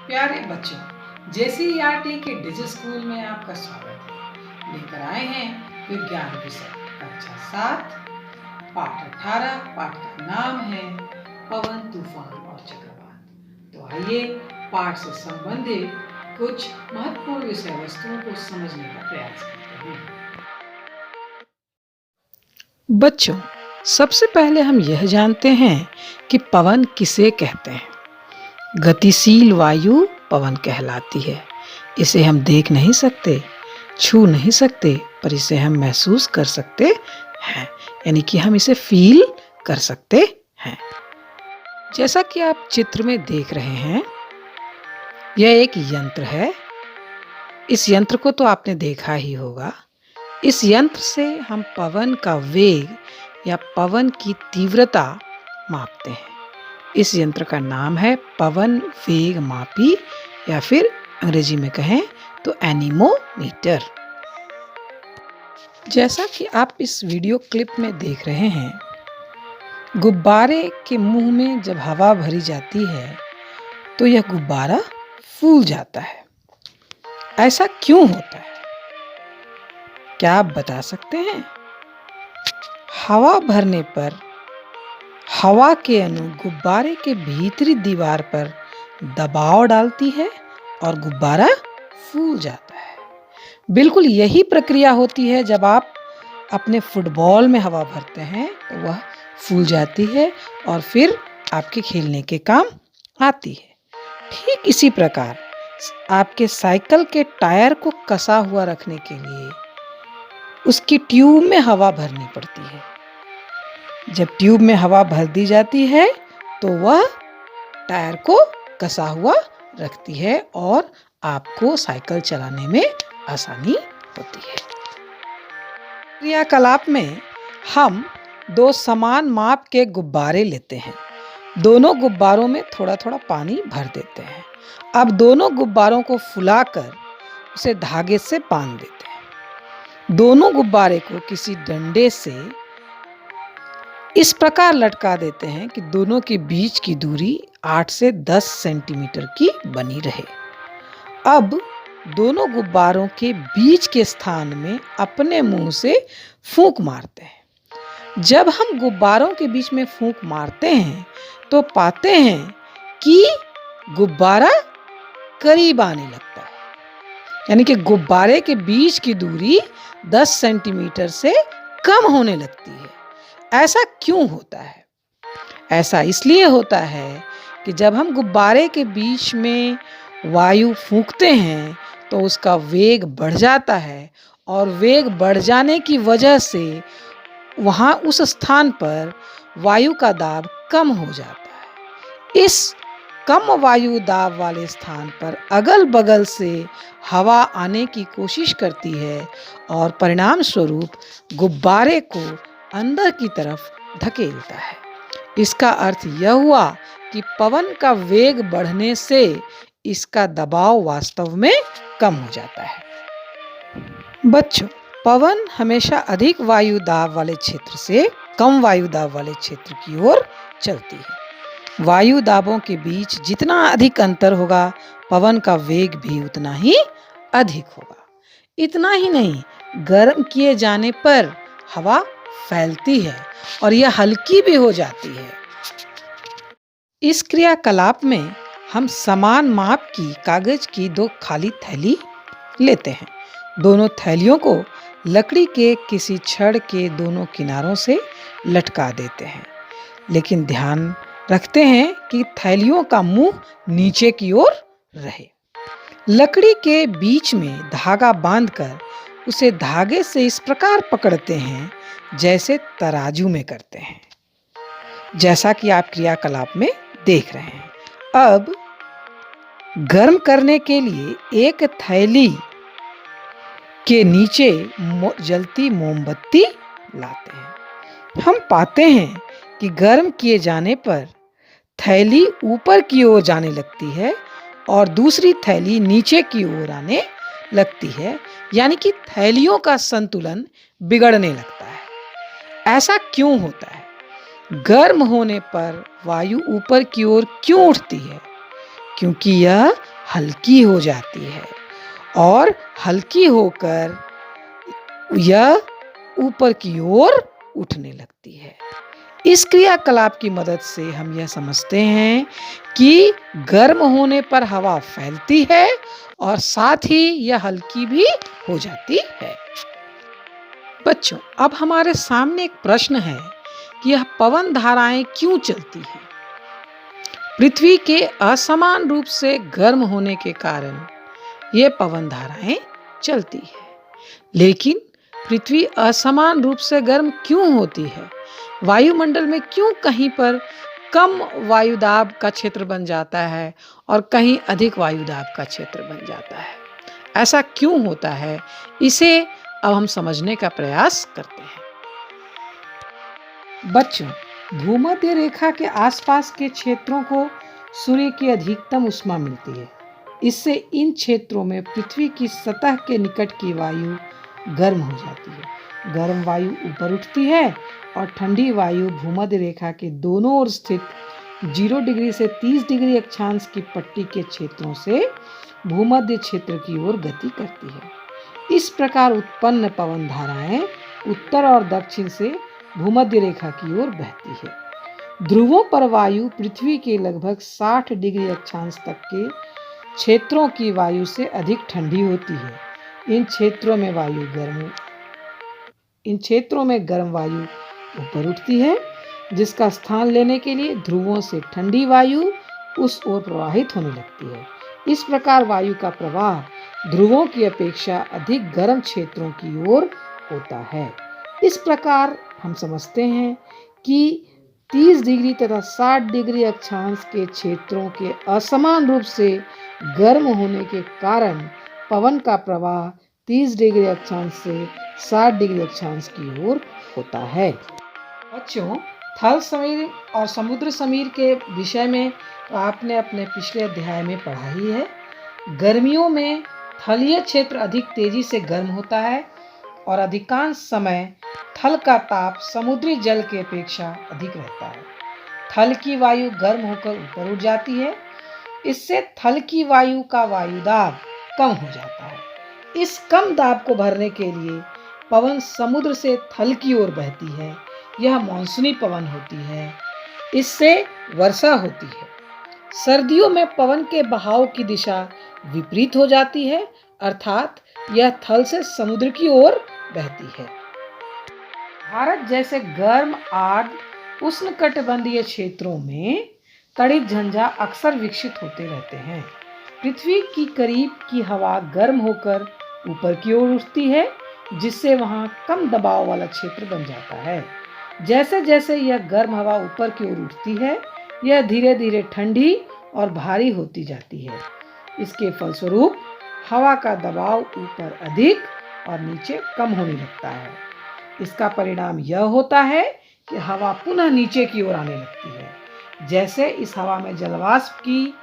प्यारे बच्चों, JCERT के डिजिटल स्कूल में आपका स्वागत है। लेकर आए हैं विज्ञान विषय कक्षा 7 पाठ 18। पाठ का नाम है पवन, तूफान और चक्रवात। तो आइए पाठ से संबंधित कुछ महत्वपूर्ण विषय वस्तुओं को समझने का प्रयास करते हैं। बच्चों, सबसे पहले हम यह जानते हैं कि पवन किसे कहते हैं। गतिशील वायु पवन कहलाती है। इसे हम देख नहीं सकते, छू नहीं सकते, पर इसे हम महसूस कर सकते हैं, यानी कि हम इसे फील कर सकते हैं। जैसा कि आप चित्र में देख रहे हैं, यह एक यंत्र है। इस यंत्र को तो आपने देखा ही होगा। इस यंत्र से हम पवन का वेग या पवन की तीव्रता मापते हैं। इस यंत्र का नाम है पवन वेग मापी, या फिर अंग्रेजी में कहें तो एनीमोमीटर। जैसा कि आप इस वीडियो क्लिप में देख रहे हैं, गुब्बारे के मुंह में जब हवा भरी जाती है तो यह गुब्बारा फूल जाता है। ऐसा क्यों होता है, क्या आप बता सकते हैं? हवा भरने पर हवा के अणु गुब्बारे के भीतरी दीवार पर दबाव डालती है और गुब्बारा फूल जाता है। बिल्कुल यही प्रक्रिया होती है जब आप अपने फुटबॉल में हवा भरते हैं तो वह फूल जाती है और फिर आपके खेलने के काम आती है। ठीक इसी प्रकार आपके साइकिल के टायर को कसा हुआ रखने के लिए उसकी ट्यूब में हवा भरनी पड़ती है। जब ट्यूब में हवा भर दी जाती है तो वह टायर को कसा हुआ रखती है और आपको साइकिल चलाने में आसानी होती है। क्रियाकलाप में हम दो समान माप के गुब्बारे लेते हैं। दोनों गुब्बारों में थोड़ा थोड़ा पानी भर देते हैं। अब दोनों गुब्बारों को फुलाकर उसे धागे से बांध देते हैं। दोनों गुब्बारे को किसी डंडे से इस प्रकार लटका देते हैं कि दोनों के बीच की दूरी 8 से 10 सेंटीमीटर की बनी रहे। अब दोनों गुब्बारों के बीच के स्थान में अपने मुंह से फूंक मारते हैं। जब हम गुब्बारों के बीच में फूंक मारते हैं तो पाते हैं कि गुब्बारा करीब आने लगता है, यानी कि गुब्बारे के बीच की दूरी 10 सेंटीमीटर से कम होने लगती है। ऐसा क्यों होता है? ऐसा इसलिए होता है कि जब हम गुब्बारे के बीच में वायु फूंकते हैं तो उसका वेग बढ़ जाता है और वेग बढ़ जाने की वजह से वहाँ उस स्थान पर वायु का दाब कम हो जाता है। इस कम वायु दाब वाले स्थान पर अगल बगल से हवा आने की कोशिश करती है और परिणाम स्वरूप गुब्बारे को अंदर की तरफ धकेलता है। इसका अर्थ यह हुआ कि पवन का वेग बढ़ने से इसका दबाव वास्तव में कम हो जाता है। बच्चों, पवन हमेशा अधिक वायु दाब वाले क्षेत्र से कम वायु दाब वाले क्षेत्र की ओर चलती है। वायु दाबों के बीच जितना अधिक अंतर होगा, पवन का वेग भी उतना ही अधिक होगा। इतना ही नहीं, गर्म किए जाने पर हवा फैलती है और यह हल्की भी हो जाती है। इस क्रियाकलाप में हम समान माप की कागज की दो खाली थैली लेते हैं। दोनों थैलियों को लकड़ी के किसी छड़ के दोनों किनारों से लटका देते हैं, लेकिन ध्यान रखते हैं कि थैलियों का मुंह नीचे की ओर रहे। लकड़ी के बीच में धागा बांधकर उसे धागे से इस प्रकार पकड़ते हैं जैसे तराजू में करते हैं, जैसा कि आप क्रियाकलाप में देख रहे हैं। अब गर्म करने के लिए एक थैली के नीचे जलती मोमबत्ती लाते हैं। हम पाते हैं कि गर्म किए जाने पर थैली ऊपर की ओर जाने लगती है और दूसरी थैली नीचे की ओर आने लगती है, यानी कि थैलियों का संतुलन बिगड़ने लगता है। ऐसा क्यों होता है? गर्म होने पर वायु ऊपर की ओर क्यों उठती है? क्योंकि यह हल्की हो जाती है और हल्की होकर यह ऊपर की ओर उठने लगती है। इस क्रियाकलाप की मदद से हम यह समझते हैं कि गर्म होने पर हवा फैलती है और साथ ही यह हल्की भी हो जाती है। बच्चों, अब हमारे सामने एक प्रश्न है कि यह पवन धाराएं क्यों चलती हैं? पृथ्वी के असमान रूप से गर्म होने के कारण ये पवन धाराएं चलती है। लेकिन पृथ्वी असमान रूप से गर्म क्यों होती है? वायुमंडल में क्यों कहीं पर कम वायुदाब का क्षेत्र बन जाता है और कहीं अधिक वायुदाब का क्षेत्र बन जाता है? ऐसा क्यों होता है? इसे अब हम समझने का प्रयास करते हैं। बच्चों, भूमध्य रेखा के आसपास के क्षेत्रों को सूर्य की अधिकतम ऊष्मा मिलती है। इससे इन क्षेत्रों में पृथ्वी की सतह के निकट की वायु गर्म हो जाती है। गर्म वायु ऊपर उठती है और ठंडी वायु भूमध्य रेखा के दोनों ओर स्थित 0 डिग्री से 30 डिग्री अक्षांश की पट्टी के क्षेत्रों से भूमध्य क्षेत्र की ओर गति करती है। इस प्रकार उत्पन्न पवन धाराएं उत्तर और दक्षिण से भूमध्य रेखा की ओर बहती है। ध्रुवों पर वायु पृथ्वी के लगभग 60 डिग्री अक्षांश तक के क्षेत्रों की वायु से अधिक ठंडी होती है। इन क्षेत्रों में गर्म वायु ऊपर उठती है, जिसका स्थान लेने के लिए ध्रुवों से ठंडी वायु उस ओर प्रवाहित होने लगती है। इस प्रकार वायु का प्रवाह ध्रुवों की अपेक्षा अधिक गर्म क्षेत्रों की ओर होता है। इस प्रकार हम समझते हैं कि 30 डिग्री तथा 60 डिग्री अक्षांश के क्षेत्रों के असमान रूप से गर्म होने के कारण पवन का प्रवाह 30 डिग्री अक्षांश से 60 डिग्री अक्षांश की ओर होता है। बच्चों, थल समीर और समुद्र समीर के विषय में आपने अपने पिछले अध्याय में पढ़ा ही है। गर्मियों में थलीय क्षेत्र अधिक तेजी से गर्म होता है और अधिकांश समय थल का ताप समुद्री जल की अपेक्षा अधिक रहता है। थल की वायु गर्म होकर ऊपर उठ जाती है। इससे थल की वायु का वायुदाब कम हो जाता है। इस कम दाब को भरने के लिए पवन समुद्र से थल की ओर बहती है। यह मॉनसूनी पवन होती है। इससे वर्षा होती है। सर्दियों में पवन के बहाव की दिशा विपरीत हो जाती है, अर्थात यह थल से समुद्र की ओर बहती है। भारत जैसे गर्म आर्द्र उष्णकटिबंधीय क्षेत्रों में तड़ित झंझा अक्सर विकसित होते रहते हैं। पृथ्वी की करीब की हवा गर्म होकर ऊपर की ओर उठती है, जिससे वहां कम दबाव वाला क्षेत्र बन जाता है। जैसे जैसे यह गर्म हवा ऊपर की ओर उठती है, यह धीरे धीरे ठंडी और भारी होती जाती है। इसके फलस्वरूप हवा का दबाव ऊपर अधिक और नीचे कम होने लगता है। इसका परिणाम यह होता है कि हवा पुनः नीचे की ओर आने लगती है। जैसे इस हवा में जलवाष्प की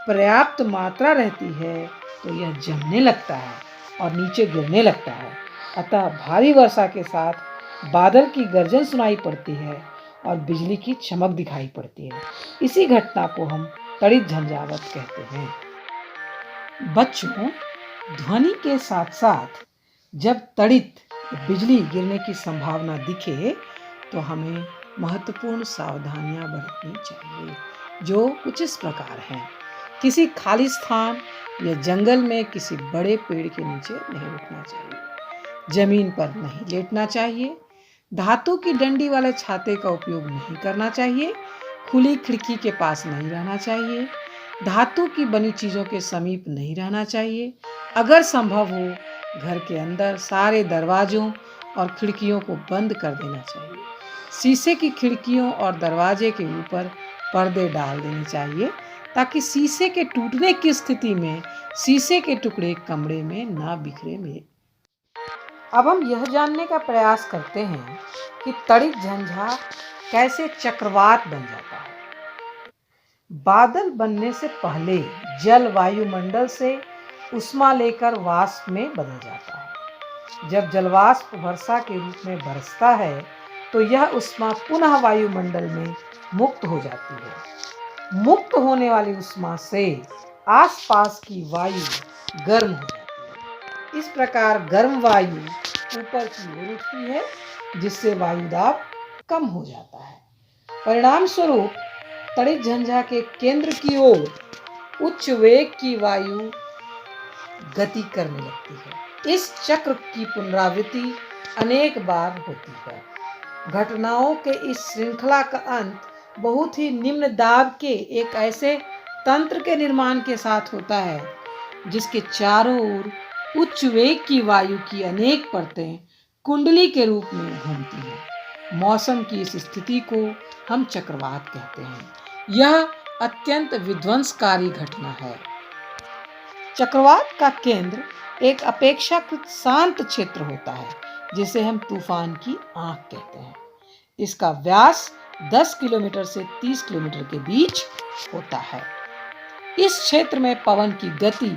पर्याप्त मात्रा रहती है तो यह जमने लगता है और नीचे गिरने लगता है। अतः भारी वर्षा के साथ बादल की गर्जन सुनाई पड़ती है और बिजली की चमक दिखाई पड़ती है। इसी घटना को हम तड़ित झंझावात कहते हैं। बच्चों, ध्वनि के साथ साथ जब तड़ित बिजली गिरने की संभावना दिखे तो हमें महत्वपूर्ण सावधानियां बरतनी चाहिए, जो कुछ इस प्रकार हैं। किसी खाली स्थान या जंगल में किसी बड़े पेड़ के नीचे नहीं रुकना चाहिए। जमीन पर नहीं लेटना चाहिए। धातु की डंडी वाले छाते का उपयोग नहीं करना चाहिए। खुली खिड़की के पास नहीं रहना चाहिए। धातु की बनी चीज़ों के समीप नहीं रहना चाहिए। अगर संभव हो, घर के अंदर सारे दरवाजों और खिड़कियों को बंद कर देना चाहिए। शीशे की खिड़कियों और दरवाजे के ऊपर पर्दे डाल देने चाहिए, ताकि शीशे के टूटने की स्थिति में शीशे के टुकड़े कमरे में ना बिखरे मिले। अब हम यह जानने का प्रयास करते हैं कि तड़ित झंझा कैसे चक्रवात बन जाता है। बादल बनने से पहले जल वायुमंडल से उष्मा लेकर वाष्प में बदल जाता है। जब जलवाष्प वर्षा के रूप में बरसता है तो यह उष्मा पुनः वायुमंडल में मुक्त हो जाती है। मुक्त होने वाली उष्मा से आसपास की वायु गर्म हो जाती है। इस प्रकार गर्म वायु ऊपर की ओर उठती है, जिससे वायु दाब कम हो जाता है। परिणाम स्वरूप तड़ित झंझा के केंद्र की ओर उच्च वेग की वायु गति करने लगती है। इस चक्र की पुनरावृत्ति अनेक बार होती है। घटनाओं के इस श्रृंखला का अंत बहुत ही निम्न दाब के एक ऐसे तंत्र के निर्माण के साथ होता है, जिसके चारों ओर उच्च वेग की वायु की अनेक परतें कुंडली के रूप में घूमती हैं। मौसम की इस स्थिति को हम चक्रवात कहते हैं। यह अत्यंत विध्वंसकारी घटना है। चक्रवात का केंद्र एक अपेक्षाकृत शांत क्षेत्र होता है, जिसे हम तूफान की आंख कहते हैं। इसका व्यास 10 किलोमीटर से 30 किलोमीटर के बीच होता है। इस क्षेत्र में पवन की गति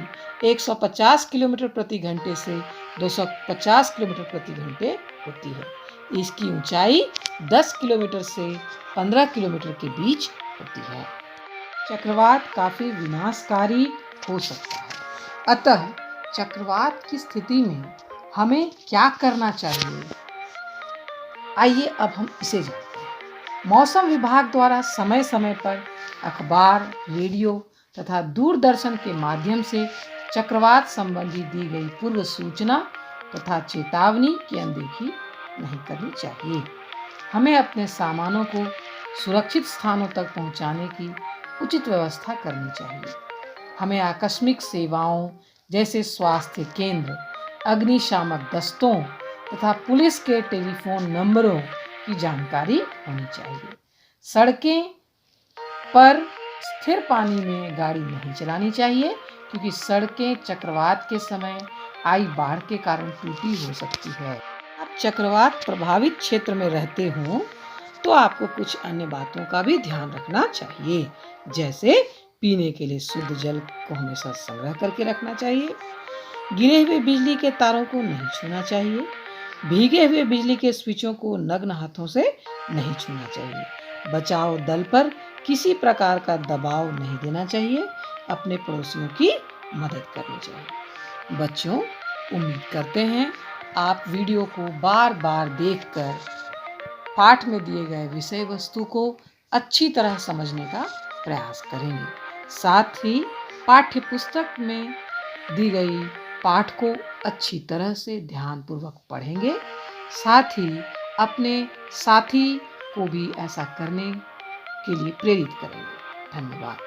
150 किलोमीटर प्रति घंटे से 250 किलोमीटर प्रति घंटे होती है। इसकी ऊंचाई 10 किलोमीटर से 15 किलोमीटर के बीच होती है। चक्रवात काफी विनाशकारी हो सकता है। अतः चक्रवात की स्थिति में हमें क्या करना चाहिए? आइए अब हम इसे जानते हैं। मौसम विभाग द्वारा समय समय पर अखबार, रेडियो तथा दूरदर्शन के माध्यम से चक्रवात संबंधी दी गई पूर्व सूचना तथा चेतावनी की अनदेखी नहीं करनी चाहिए। हमें अपने सामानों को सुरक्षित स्थानों तक पहुंचाने की उचित व्यवस्था करनी चाहिए। हमें आकस्मिक सेवाओं जैसे स्वास्थ्य केंद्र, अग्निशामक दस्तों तथा पुलिस के टेलीफोन नंबरों की जानकारी होनी चाहिए। सड़कें पर स्थिर पानी में गाड़ी नहीं चलानी चाहिए, क्योंकि सड़कें चक्रवात के समय आई बाढ़ के कारण टूटी हो सकती है। आप चक्रवात प्रभावित क्षेत्र में रहते हो तो आपको कुछ अन्य बातों का भी ध्यान रखना चाहिए, जैसे पीने के लिए शुद्ध जल को हमेशा संग्रह करके रखना चाहिए, गिरे हुए बिजली के तारों को नहीं छूना चाहिए, भीगे हुए बिजली के स्विचों को नग्न हाथों से नहीं छूना चाहिए, बचाव दल पर किसी प्रकार का दबाव नहीं देना चाहिए, अपने पड़ोसियों की मदद करनी चाहिए। बच्चों, उम्मीद करते हैं आप वीडियो को बार बार देखकर पाठ में दिए गए विषय वस्तु को अच्छी तरह समझने का प्रयास करेंगे। साथ ही पाठ्य पुस्तक में दी गई पाठ को अच्छी तरह से ध्यानपूर्वक पढ़ेंगे। साथ ही अपने साथी को भी ऐसा करने के लिए प्रेरित करेंगे। धन्यवाद।